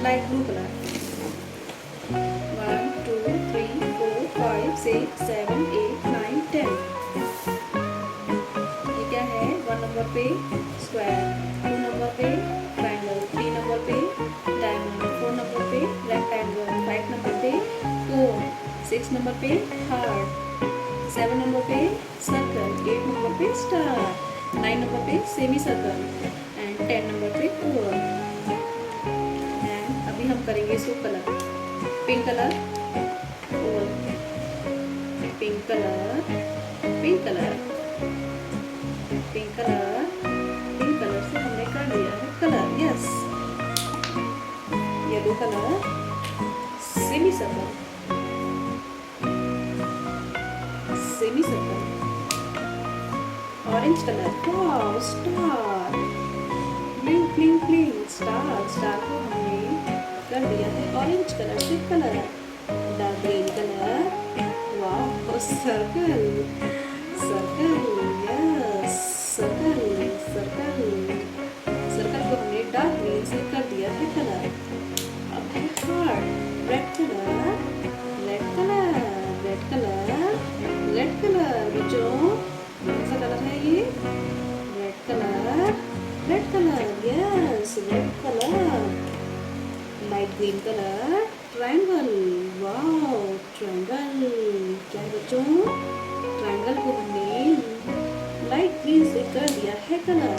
Light blue colour 1 2 3 4 5 6 7 8 9 10। ये क्या है? 1 नंबर पे स्क्वायर, 2 नंबर पे ट्रायंगल, 3 नंबर पे डायमंड, 4 नंबर पे रेक्टेंगल, 5 नंबर पे कोन, 6 नंबर पे हार्ट, 7 नंबर पे सर्कल, 8 नंबर पे स्टार, 9 नंबर पे सेमी सर्कल एंड 10 नंबर पे ओवल। एंड अभी हम करेंगे इसको colour. Pink colour Oval, pink colour, pink colour, pink colour, pink colour से हमने कर दिया है colour. Yes. Yellow colour semi circle, semi circle, orange colour wow star, blink blink blink star, star को हमने कर दिया है ऑरेंज कलर से colour. Dark green colour wow circle, circle yes circle, circle, circle को हमने डार्क ग्रीन से कर दिया है कलर। अब है heart, red colour, red colour, red colour, red colour. बच्चों कौन सा कलर है ये? Red colour, red colour yes red colour. Light green colour triangle wow triangle. क्या है बच्चों? ट्रायंगल को हमने लाइट ग्रीन से कर दिया है colour.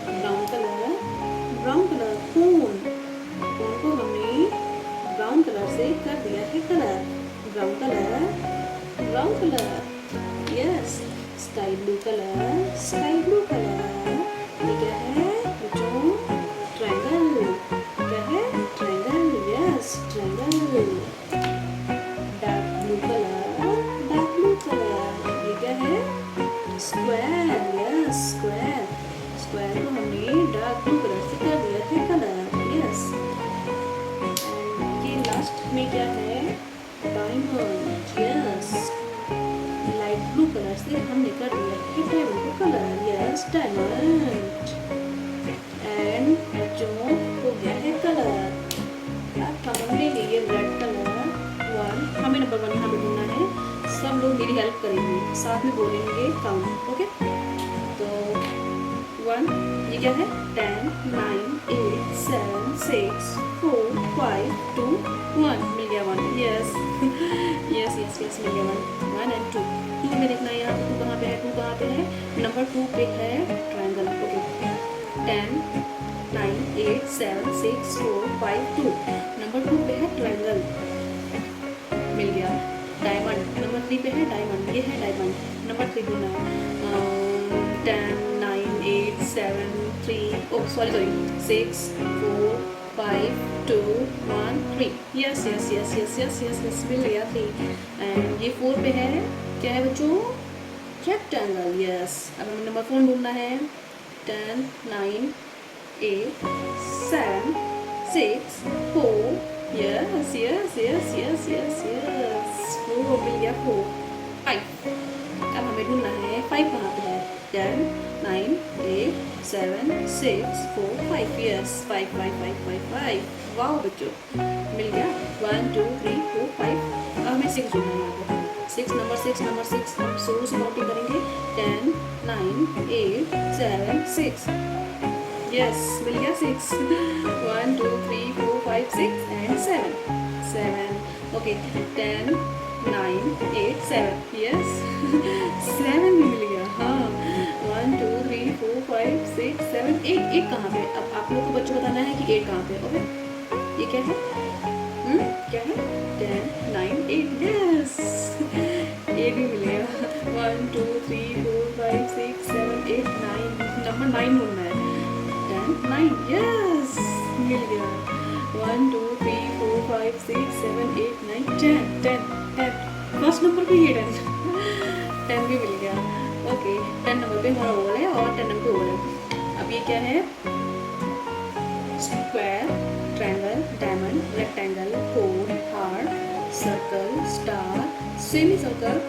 Brown colour, brown colour cone, cone को हमने ब्राउन कलर से कर दिया है colour. Brown colour, brown colour yes. Sky blue colour, sky blue colour. ये क्या है बच्चों? ट्रायंगल। क्या है? Triangle yes triangle. Dark blue colour, dark blue colour. ये क्या है? स्क्वायर यस स्क्वायर, स्क्वायर को हमने डार्क ब्लू कलर से कर दिया है कलर। यस। एंड ये लास्ट में क्या है? Diamond yes. Light blue colour से हमने कर दिया है डायमंड को कलर। Yes diamond. एंड बच्चों हो गया है कलर। अब हम ले लिए रेड कलर 1। हमें नंबर 1 यहाँ पे ढूंढना है। सब लोग मेरी हेल्प करेंगे, साथ में बोलेंगे काउंट। ओके तो 1 ये क्या है? 10 9 8 7 6 4 5 2 1 मिल गया 1। यस यस यस यस मिल गया 1 एंड 2। 2 में देखना है यहाँ पे 2 कहाँ पे है? 2 कहाँ पे है? नंबर 2 पे है ट्रायंगल। ओके 10 9 8 7 6 4 5 2 नंबर 2 पे है ट्रायंगल मिल गया। डायमंड नंबर 3 पे है डायमंड, ये है डायमंड। नंबर 3 ढूंढना है। 10 9 8 7 3 oh sorry 6 4 5 2 1 3 yes yes yes yes yes yes yes मिल गया 3। एंड ये 4 पे है। क्या है बच्चों? Rectangle yes. अब हमें नंबर 4 ढूंढना है। 10 9 8 7 6 4 yes yes yes yes yes yes 4 मिल गया 4 5। अब हमें ढूंढना है 5 कहाँ पे है? 10 9 8 7 6 4 5 यस 5 5 5 5 5 वाओ बच्चों मिल गया 1 2 3 4 5। अब हमें 6 ढूंढना है यहाँ पे। 6 नंबर 6 नंबर 6 हम शुरू से काउंटिंग करेंगे। 10 9 8 7 6 यस मिल गया 6 1 2 3 4 5 6 एंड 7 ओके 10 9 8 7 यस 7 भी मिल गया। हाँ 1 2 3 4 5 6 7 8 8 कहाँ पे? अब आप लोग को बच्चों बताना है कि 8 कहाँ पे। ओके ये क्या है? क्या है? 10 9 8 यस 8 भी मिल गया। 1 2 3 4 5 6 7 8 9 नंबर 9 ढूंढना है। 10 9 यस मिल गया। 1 2 3 4 5 6 7 8 9 10 फर्स्ट नंबर पे ये 10 भी मिल गया। ओके 10 नंबर पे हमारा ओवल है और 10 नंबर पे ओवल है। अब ये क्या है? Square, triangle, diamond, rectangle, cone, heart, circle, star, semi circle.